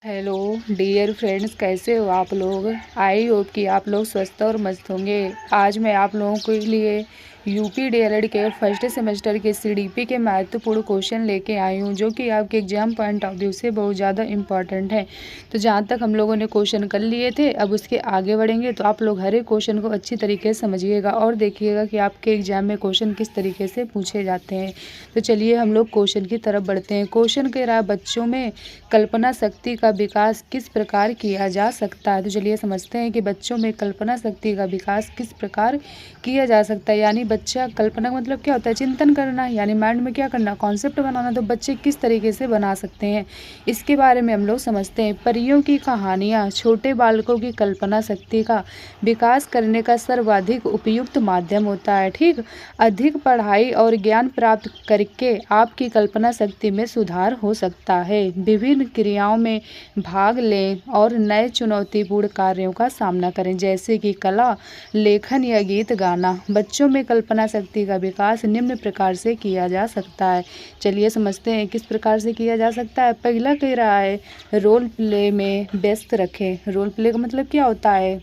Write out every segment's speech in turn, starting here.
Hello dear friends, कैसे हो आप लोग। आई होप कि आप लोग स्वस्थ और मस्त होंगे। आज मैं आप लोगों के लिए यूपी डीएलएड के फर्स्ट सेमेस्टर के सीडीपी के महत्वपूर्ण क्वेश्चन लेके आई हूँ, जो कि आपके एग्जाम पॉइंट ऑफ व्यू से बहुत ज़्यादा इंपॉर्टेंट है। तो जहाँ तक हम लोगों ने क्वेश्चन कर लिए थे, अब उसके आगे बढ़ेंगे। तो आप लोग हर एक क्वेश्चन को अच्छी तरीके से समझिएगा और देखिएगा कि आपके एग्जाम में क्वेश्चन किस तरीके से पूछे जाते हैं। तो चलिए हम लोग क्वेश्चन की तरफ बढ़ते हैं। क्वेश्चन कह रहा है, बच्चों में कल्पना शक्ति का विकास किस प्रकार किया जा सकता है। तो चलिए समझते हैं कि बच्चों में कल्पना शक्ति का विकास किस प्रकार किया जा सकता है। यानी बच्चा, कल्पना का मतलब क्या होता है, चिंतन करना, यानी माइंड में क्या करना, कॉन्सेप्ट बनाना। तो बच्चे किस तरीके से बना सकते हैं, इसके बारे में हम लोग समझते हैं। परियों की कहानियाँ छोटे बालकों की कल्पना शक्ति का विकास करने का सर्वाधिक उपयुक्त माध्यम होता है। ठीक, अधिक पढ़ाई और ज्ञान प्राप्त करके आपकी कल्पना शक्ति में सुधार हो सकता है। विभिन्न क्रियाओं में भाग लें और नए चुनौतीपूर्ण कार्यों का सामना करें, जैसे कि कला, लेखन या गीत गाना। बच्चों में कल्पना शक्ति का विकास निम्न प्रकार से किया जा सकता है। चलिए समझते हैं किस प्रकार से किया जा सकता है। पहला कह रहा है, रोल प्ले में व्यस्त रखें। रोल प्ले का मतलब क्या होता है,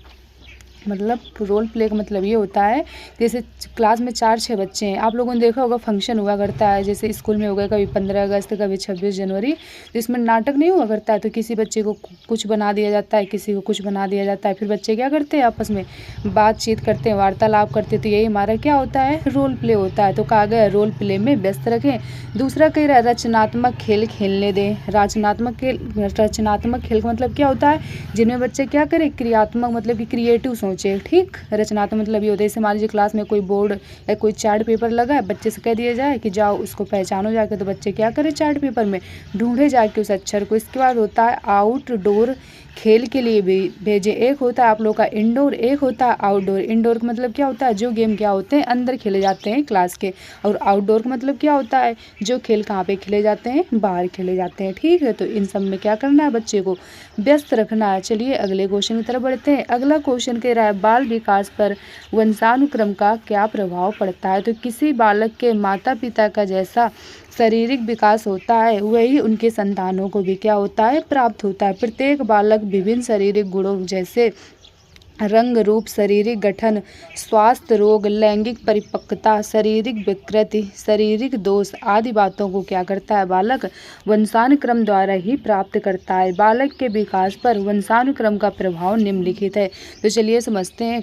मतलब रोल प्ले का मतलब ये होता है, जैसे क्लास में 4-6 बच्चे हैं। आप लोगों ने देखा होगा फंक्शन हुआ करता है, जैसे स्कूल में हो गया, कभी 15 अगस्त, कभी 26 जनवरी। तो इसमें नाटक नहीं हुआ करता है। तो किसी बच्चे को कुछ बना दिया जाता है, किसी को कुछ बना दिया जाता है। फिर बच्चे क्या करते हैं, आपस में बातचीत करते हैं, वार्तालाप करते हैं। तो यही हमारा क्या होता है, रोल प्ले होता है। तो कहा गया रोल प्ले में व्यस्त रखें। दूसरा कह रहा है, रचनात्मक खेल खेलने दें। रचनात्मक खेल का मतलब क्या होता है, जिनमें बच्चे क्या करें, क्रियात्मक मतलब कि क्रिएटिव सोचें। ठीक, रचनात्मक मतलब ये होता है, जैसे मान लीजिए क्लास में कोई बोर्ड या कोई चार्ट पेपर लगा है, बच्चे से कह दिया जाए कि जाओ उसको पहचानो जाके। तो बच्चे क्या करें, चार्ट पेपर में ढूंढे जाके उस अक्षर को। इसके बाद होता है आउटडोर खेल के लिए भी भेजे। एक होता है आप लोग का इंडोर, एक होता है आउटडोर। इंडोर का मतलब क्या होता है, जो गेम क्या होते हैं, अंदर खेले जाते हैं क्लास के। और आउटडोर का मतलब क्या होता है, जो खेल कहाँ पे खेले जाते हैं, बाहर खेले जाते हैं। ठीक है, तो इन सब में क्या करना है, बच्चे को व्यस्त रखना है। चलिए अगले क्वेश्चन की तरफ बढ़ते हैं। अगला क्वेश्चन कह रहा है, बाल विकास पर वंशानुक्रम का क्या प्रभाव पड़ता है। तो किसी बालक के माता पिता का जैसा शारीरिक विकास होता है, वही उनके संतानों को भी क्या होता है, प्राप्त होता है। प्रत्येक बालक विभिन्न शारीरिक गुणों जैसे रंग, रूप, शारीरिक गठन, स्वास्थ्य, रोग, लैंगिक परिपक्वता, शारीरिक विकृति, शारीरिक दोष आदि बातों को क्या करता है, बालक वंशानुक्रम द्वारा ही प्राप्त करता है। बालक के विकास पर वंशानुक्रम का प्रभाव निम्नलिखित है। तो चलिए समझते हैं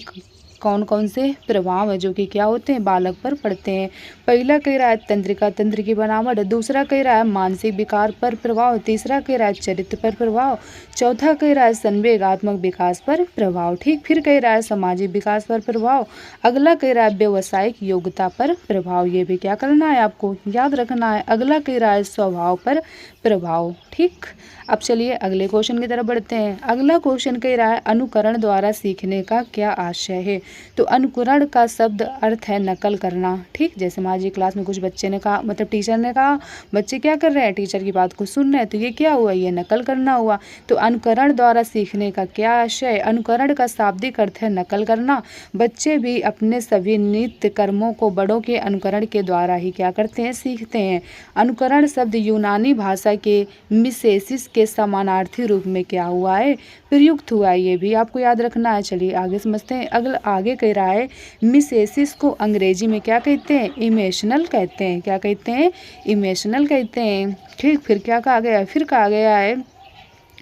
कौन कौन से प्रभाव है जो कि क्या होते हैं, बालक पर पड़ते हैं। पहला कह रहा है तंत्रिका, तंत्र की बनावट। दूसरा कह रहा है मानसिक विकार पर प्रभाव। तीसरा कह रहा है चरित्र पर प्रभाव। चौथा कह रहा है संवेगात्मक विकास पर प्रभाव। ठीक, फिर कह रहा है सामाजिक विकास पर प्रभाव। अगला कह रहा है व्यावसायिक योग्यता पर प्रभाव। ये भी क्या करना है, आपको याद रखना है। अगला कह रहा है स्वभाव पर प्रभाव। ठीक, अब चलिए अगले क्वेश्चन की तरफ बढ़ते हैं। अगला क्वेश्चन कह रहा है, अनुकरण द्वारा सीखने का क्या आशय है। तो अनुकरण का शब्द अर्थ है नकल करना। ठीक, जैसे मान लीजिए क्लास में कुछ बच्चे ने कहा, मतलब टीचर ने कहा, बच्चे क्या कर रहे हैं, टीचर की बात को सुन रहे हैं। तो ये क्या हुआ, ये नकल करना हुआ। तो अनुकरण द्वारा सीखने का क्या आशय, अनुकरण का शाब्दिक अर्थ है नकल करना। बच्चे भी अपने सभी नित्य कर्मों को बड़ों के अनुकरण के द्वारा ही क्या करते हैं, सीखते हैं। अनुकरण शब्द यूनानी भाषा के मिसेसिस के समानार्थी रूप में क्या हुआ है, प्रयुक्त हुआ है। ये भी आपको याद रखना है। चलिए आगे समझते हैं। अगला आगे कह रहा है, मिसेसिस को अंग्रेजी में क्या कहते हैं, इमोशनल कहते हैं। क्या कहते हैं, इमोशनल कहते हैं। ठीक, फिर क्या कहा गया है, फिर कहा गया है,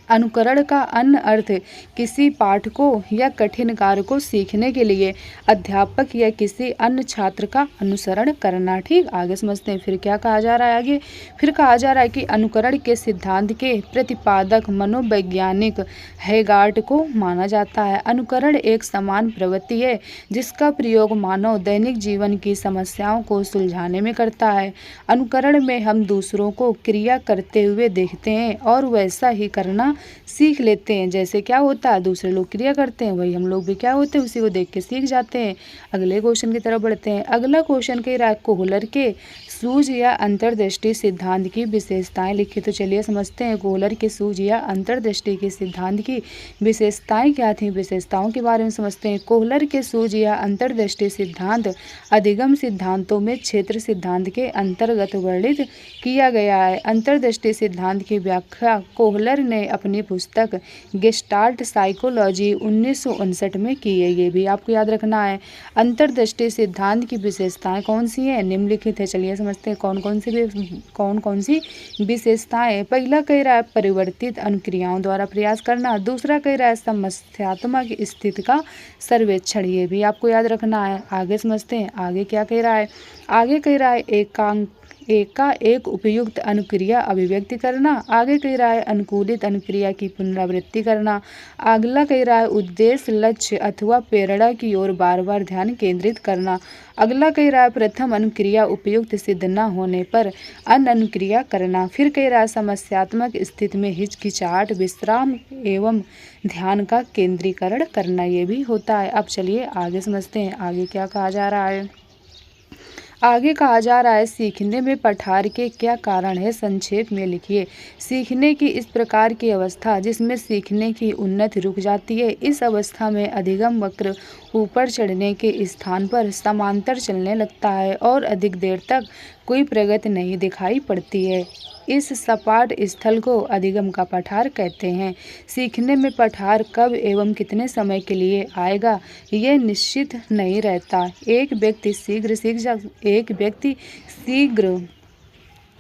अनुकरण का अन्य अर्थ किसी पाठ को या कठिन कार्य को सीखने के लिए अध्यापक या किसी अन्य छात्र का अनुसरण करना। ठीक, आगे समझते हैं। फिर क्या कहा जा रहा है आगे, फिर कहा जा रहा है कि अनुकरण के सिद्धांत के प्रतिपादक मनोवैज्ञानिक हैगार्ट को माना जाता है। अनुकरण एक समान प्रवृत्ति है जिसका प्रयोग मानव दैनिक जीवन की समस्याओं को सुलझाने में करता है। अनुकरण में हम दूसरों को क्रिया करते हुए देखते हैं और वैसा ही करना सीख लेते हैं। जैसे क्या होता है, दूसरे लोग क्रिया करते हैं, वही हम लोग भी क्या होते हैं, उसी को देख के सीख जाते हैं। अगले क्वेश्चन की तरफ बढ़ते हैं। अगला क्वेश्चन कह रहा है, कोहलर के सूझ या अंतर्दृष्टि सिद्धांत की विशेषताएं लिखिए। तो चलिए समझते हैं कोहलर के सूझ या अंतर्दृष्टि के सिद्धांत की विशेषताएं क्या थी, विशेषताओं के बारे में समझते हैं। कोहलर के सूझ या अंतर्दृष्टि सिद्धांत अधिगम सिद्धांतों में क्षेत्र सिद्धांत के अंतर्गत वर्णित किया गया है। अंतर्दृष्टि सिद्धांत की व्याख्या कोहलर ने अपने अपनी पुस्तक गेस्टाल्ट साइकोलॉजी 1959 में की है। ये भी आपको याद रखना है। अंतर्दृष्टि सिद्धांत की विशेषताएं कौन सी हैं? निम्नलिखित है। चलिए समझते हैं कौन कौन सी विशेषताएं। पहला कह रहा है परिवर्तित अनुक्रियाओं द्वारा प्रयास करना। दूसरा कह रहा है समस्यात्मक स्थिति का सर्वेक्षण। ये भी आपको याद रखना है। आगे समझते हैं आगे क्या कह रहा है। आगे कह रहा है एक उपयुक्त अनुक्रिया अभिव्यक्ति करना। आगे कह रहा है अनुकूलित अनुक्रिया की पुनरावृत्ति करना। अगला कह रहा है उद्देश्य लक्ष्य अथवा प्रेरणा की ओर बार बार ध्यान केंद्रित करना। अगला कह रहा है प्रथम अनुक्रिया उपयुक्त सिद्ध न होने पर अन्य अनुक्रिया करना। फिर कह रहा है समस्यात्मक स्थिति में हिचकिचाहट विश्राम एवं ध्यान का केंद्रीकरण करना। ये भी होता है। अब चलिए आगे समझते हैं आगे क्या कहा जा रहा है। आगे कहा जा रहा है सीखने में पठार के क्या कारण है, संक्षेप में लिखिए। सीखने की इस प्रकार की अवस्था जिसमें सीखने की उन्नति रुक जाती है, इस अवस्था में अधिगम वक्र ऊपर चढ़ने के स्थान पर समांतर चलने लगता है और अधिक देर तक कोई प्रगति नहीं दिखाई पड़ती है। इस सपाट स्थल को अधिगम का पठार कहते हैं। सीखने में पठार कब एवं कितने समय के लिए आएगा ये निश्चित नहीं रहता। एक व्यक्ति शीघ्र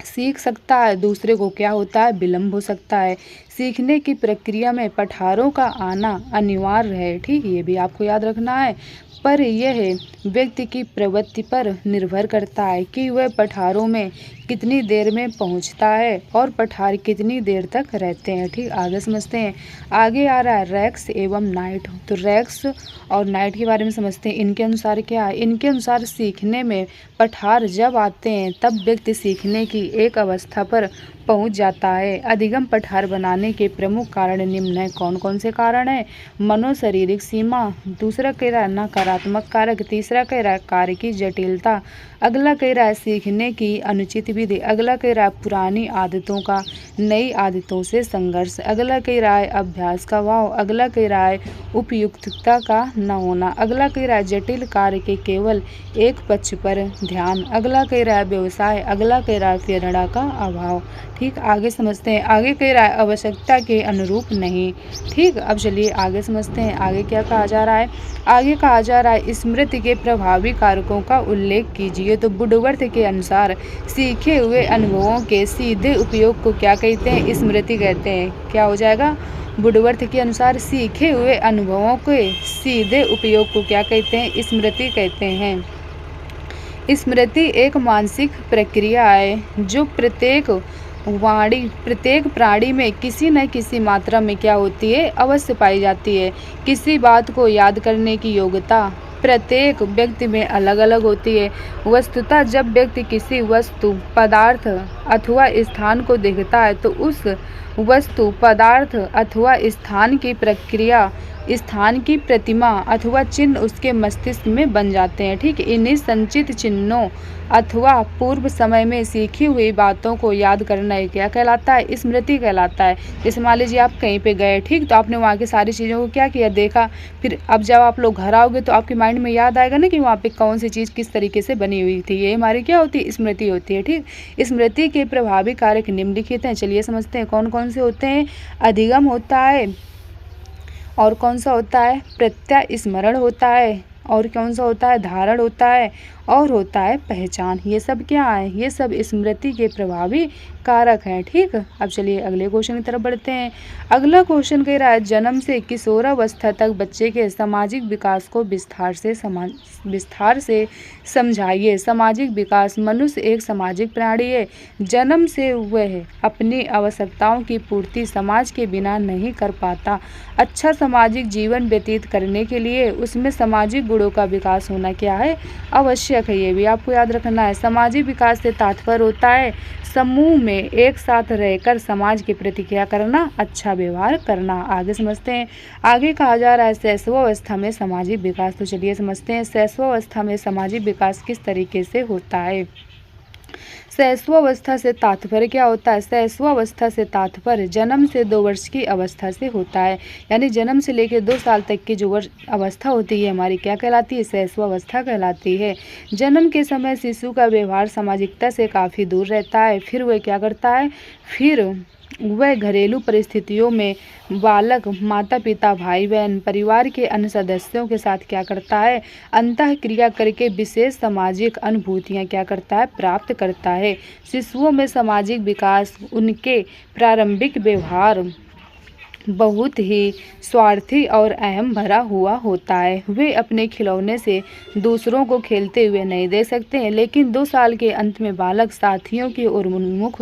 सीख सकता है, दूसरे को क्या होता है विलम्ब हो सकता है। सीखने की प्रक्रिया में पठारों का आना अनिवार्य है। ठीक, ये भी आपको याद रखना है। पर यह व्यक्ति की प्रवृत्ति पर निर्भर करता है कि वह पठारों में कितनी देर में पहुंचता है और पठार कितनी देर तक रहते हैं। ठीक, आगे समझते हैं। आगे आ रहा है रैक्स एवं नाइट। तो रैक्स और नाइट के बारे में समझते हैं। इनके अनुसार क्या है? इनके अनुसार सीखने में पठार जब आते हैं तब व्यक्ति सीखने की एक अवस्था पर पहुंच जाता है। अधिगम पठार बनाने के प्रमुख कारण निम्न है। कौन कौन से कारण हैं? मनोशारीरिक सीमा, दूसरा कह रहा है नकारात्मक कारक, तीसरा कह रहा है कार्य की जटिलता, अगला कह रहा है सीखने की अनुचित विधि, अगला कह रहा है पुरानी आदतों का नई आदतों से संघर्ष, अगला कह रहा है अभ्यास का अभाव, अगला कह रहा है उपयुक्तता का न होना, अगला कह रहा है जटिल कार्य के केवल एक पक्ष पर ध्यान, अगला कह रहा है व्यवसाय, अगला कह रहा है प्रेरणा का अभाव। ठीक, आगे समझते हैं। आगे कह रहा है आवश्यकता के अनुरूप नहीं। ठीक, अब चलिए आगे समझते हैं आगे क्या कहा जा रहा है। आगे कहा जा रहा है स्मृति के प्रभावी कारकों का उल्लेख कीजिए। तो वुडवर्थ के अनुसार सीखे हुए अनुभवों के सीधे उपयोग को क्या कहते हैं? स्मृति कहते हैं। क्या हो जाएगा? वुडवर्थ के अनुसार सीखे हुए अनुभवों के सीधे उपयोग को क्या कहते हैं? स्मृति कहते हैं। स्मृति एक मानसिक प्रक्रिया है जो प्रत्येक प्राणी में किसी न किसी मात्रा में क्या होती है? अवश्य पाई जाती है। किसी बात को याद करने की योग्यता प्रत्येक व्यक्ति में अलग अलग होती है। वस्तुतः जब व्यक्ति किसी वस्तु पदार्थ अथवा स्थान को देखता है तो उस वस्तु पदार्थ अथवा स्थान की प्रतिमा अथवा चिन्ह उसके मस्तिष्क में बन जाते हैं। ठीक, इन्हीं संचित चिन्हों अथवा पूर्व समय में सीखी हुई बातों को याद करना क्या कहलाता है? स्मृति कहलाता है। जैसे मान लीजिए आप कहीं पे गए, ठीक, तो आपने वहाँ की सारी चीज़ों को क्या किया? देखा। फिर अब जब आप लोग घर आओगे तो आपके माइंड में याद आएगा ना कि वहाँ पे कौन सी चीज़ किस तरीके से बनी हुई थी। ये हमारी क्या होती है? स्मृति होती है। ठीक, स्मृति के प्रभावी कारक निम्नलिखित हैं। चलिए समझते हैं कौन कौन से होते हैं। अधिगम होता है, और कौन सा होता है? प्रत्यास्मरण होता है, और कौन सा होता है? धारण होता है, और होता है पहचान। ये सब क्या है? ये सब स्मृति के प्रभावी कारक हैं। ठीक, अब चलिए अगले क्वेश्चन की तरफ बढ़ते हैं। अगला क्वेश्चन कह रहा है जन्म से किशोरावस्था तक बच्चे के सामाजिक विकास को विस्तार से समझाइए। सामाजिक विकास। मनुष्य एक सामाजिक प्राणी है। जन्म से वह अपनी आवश्यकताओं की पूर्ति समाज के बिना नहीं कर पाता। अच्छा सामाजिक जीवन व्यतीत करने के लिए उसमें सामाजिक गुणों का विकास होना क्या है? आवश्यक है। ये भी आपको याद रखना है। सामाजिक विकास से तात्पर्य होता है समूह में एक साथ रहकर समाज के प्रति क्या करना? अच्छा व्यवहार करना। आगे समझते हैं। आगे कहा जा रहा है शैशवावस्था में सामाजिक विकास। तो चलिए समझते हैं शैशवावस्था में सामाजिक विकास किस तरीके से होता है। शैशवावस्था से तात्पर्य क्या होता है? शैशवावस्था से तात्पर्य जन्म से 2 वर्ष की अवस्था से होता है। यानी जन्म से लेकर 2 साल तक की जो अवस्था होती है हमारी क्या कहलाती है? शैशवावस्था कहलाती है। जन्म के समय शिशु का व्यवहार सामाजिकता से काफ़ी दूर रहता है। फिर वह क्या करता है? फिर वह घरेलू परिस्थितियों में बालक माता पिता भाई बहन परिवार के अन्य सदस्यों के साथ क्या करता है, अंतःक्रिया करके विशेष सामाजिक अनुभूतियाँ क्या करता है, प्राप्त करता है। शिशुओं में सामाजिक विकास उनके प्रारंभिक व्यवहार बहुत ही स्वार्थी और अहम भरा हुआ होता है। वे अपने खिलौने से दूसरों को खेलते हुए नहीं देख सकते हैं, लेकिन 2 साल के अंत में बालक साथियों की ओर उन्मुख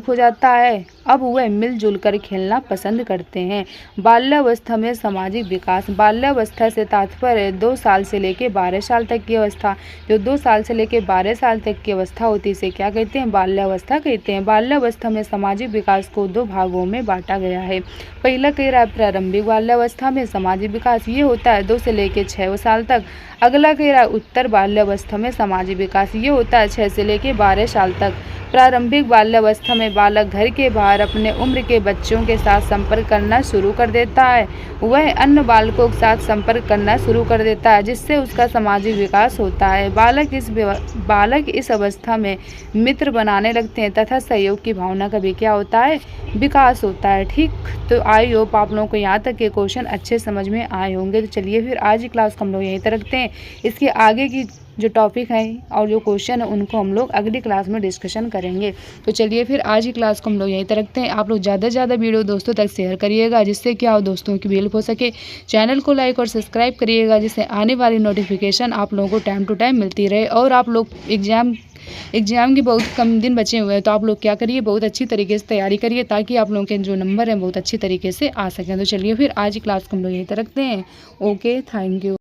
हो जाता है। अब वह मिलजुल कर खेलना पसंद करते हैं। बाल्यावस्था में सामाजिक विकास। बाल्यावस्था से तात्पर्य 2 साल से लेकर 12 साल तक की अवस्था। जो 2 साल से लेकर 12 साल तक की अवस्था होती है इसे क्या कहते हैं, बाल्यावस्था कहते हैं। बाल्यावस्था में सामाजिक विकास को 2 भागों में बांटा गया है। पहला कह रहा है प्रारंभिक बाल्यावस्था में सामाजिक विकास, ये होता है 2 से लेकर 6 साल तक। अगला कह रहा है उत्तर बाल्यावस्था में सामाजिक विकास, ये होता है 6 से लेकर 12 साल तक। प्रारंभिक बाल्यावस्था में बालक घर के बाहर अपने उम्र के बच्चों के साथ संपर्क करना शुरू कर देता है। वह अन्य बालकों के साथ संपर्क करना शुरू कर देता है, जिससे उसका सामाजिक विकास होता है। बालक इस अवस्था में मित्र बनाने लगते हैं तथा सहयोग की भावना का भी क्या होता है, विकास होता है। ठीक, तो आई होप आप लोगों को यहाँ तक के क्वेश्चन अच्छे समझ में आए होंगे। तो चलिए फिर आज की क्लास को हम लोग यहीं तक रखते हैं। इसके आगे की जो टॉपिक है और जो क्वेश्चन है उनको हम लोग अगली क्लास में डिस्कशन करेंगे। तो चलिए फिर आज की क्लास को हम लोग यहीं तक रखते हैं। आप लोग ज़्यादा से ज़्यादा वीडियो दोस्तों तक शेयर करिएगा, जिससे क्या हो दोस्तों की भी हेल्प हो सके। चैनल को लाइक और सब्सक्राइब करिएगा, जिससे आने वाली नोटिफिकेशन आप लोगों को टाइम टू टाइम मिलती रहे। और आप लोग एग्ज़ाम के बहुत कम दिन बचे हुए हैं, तो आप लोग क्या करिए, बहुत अच्छी तरीके से तैयारी करिए, ताकि आप लोगों के जो नंबर हैं बहुत अच्छी तरीके से आ सकें। तो चलिए फिर आज की क्लास को हम लोग यहीं तक रखते हैं। Okay, thank you.